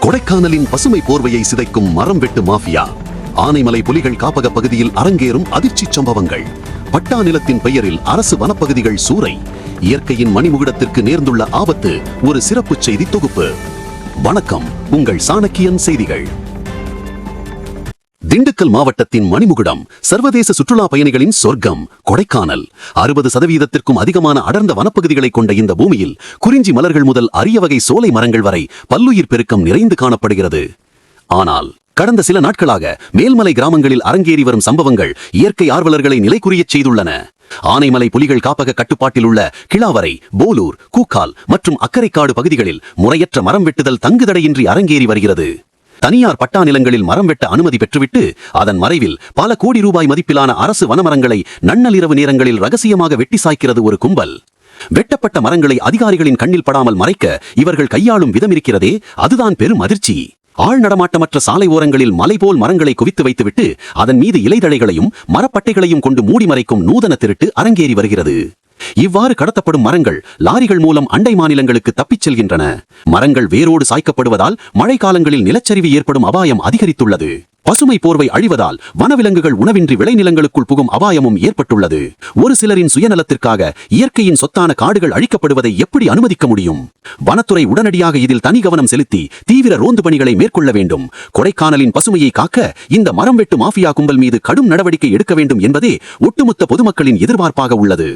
கொடைக்கானலின் பசுமை போர்வையை சிதைக்கும் மரம் வெட்டு மாஃபியா. ஆனைமலை புலிகள் காப்பக பகுதியில் அரங்கேறும் அதிர்ச்சி சம்பவங்கள். பட்டா நிலத்தின் பெயரில் அரசு வனப்பகுதிகள் சூறை. இயற்கையின் மணிமுகுடத்திற்கு நேர்ந்துள்ள ஆபத்து. ஒரு சிறப்பு செய்தி தொகுப்பு. வணக்கம், உங்கள் சாணக்கியன் செய்திகள். திண்டுக்கல் மாவட்டத்தின் மணிமுகுடம், சர்வதேச சுற்றுலா பயணிகளின் சொர்க்கம் கொடைக்கானல். 60% அதிகமான அடர்ந்த வனப்பகுதிகளை கொண்ட இந்த பூமியில் குறிஞ்சி மலர்கள் முதல் அரிய வகை சோலை மரங்கள் வரை பல்லுயிர் பெருக்கம் நிறைந்து காணப்படுகிறது. ஆனால் கடந்த சில நாட்களாக மேல்மலை கிராமங்களில் அரங்கேறி வரும் சம்பவங்கள் இயற்கை ஆர்வலர்களை நிலைக்குறியச் செய்துள்ளன. ஆனைமலை புலிகள் காப்பக கட்டுப்பாட்டில் உள்ள கிளாவரை, போலூர், கூக்கால் மற்றும் அக்கரைக்காடு பகுதிகளில் முறையற்ற மரம் வெட்டுதல் தங்குதடையின்றி அரங்கேறி வருகிறது. தனியார் பட்டா நிலங்களில் மரம் வெட்ட அனுமதி பெற்றுவிட்டு அதன் மறைவில் பல கோடி ரூபாய் மதிப்பிலான அரசு வனமரங்களை நன்னலிரவு நேரங்களில் ரகசியமாக வெட்டி சாய்க்கிறது ஒரு கும்பல். வெட்டப்பட்ட மரங்களை அதிகாரிகளின் கண்ணில் படாமல் மறைக்க இவர்கள் கையாளும் விதம் இருக்கிறதே, அதுதான் பெரும் அதிர்ச்சி. ஆள் நடமாட்டமற்ற சாலை ஓரங்களில் மலை போல் மரங்களை குவித்து வைத்துவிட்டு அதன் மீது இலைதழைகளையும் மரப்பட்டைகளையும் கொண்டு மூடி மறைக்கும் நூதன திருட்டு அரங்கேறி வருகிறது. இவ்வாறு கடத்தப்படும் மரங்கள் லாரிகள் மூலம் அண்டை மாநிலங்களுக்கு தப்பிச் செல்கின்றன. மரங்கள் வேரோடு சாய்க்கப்படுவதால் மழைக்காலங்களில் நிலச்சரிவு ஏற்படும் அபாயம் அதிகரித்துள்ளது. பசுமை போர்வை அழிவதால் வனவிலங்குகள் உணவின்றி விளைநிலங்களுக்குள் புகும் அபாயமும் ஏற்பட்டுள்ளது. ஒரு சிலரின் சுயநலத்திற்காக இயற்கையின் சொத்தான காடுகள் அழிக்கப்படுவதை எப்படி அனுமதிக்க முடியும்? வனத்துறை உடனடியாக இதில் தனி கவனம் செலுத்தி தீவிர ரோந்து பணிகளை மேற்கொள்ள வேண்டும். கொடைக்கானலின் பசுமையை காக்க இந்த மரம் வெட்டு மாஃபியா கும்பல் மீது கடும் நடவடிக்கை எடுக்க வேண்டும் என்பதே ஒட்டுமொத்த பொதுமக்களின் எதிர்பார்ப்பாக உள்ளது.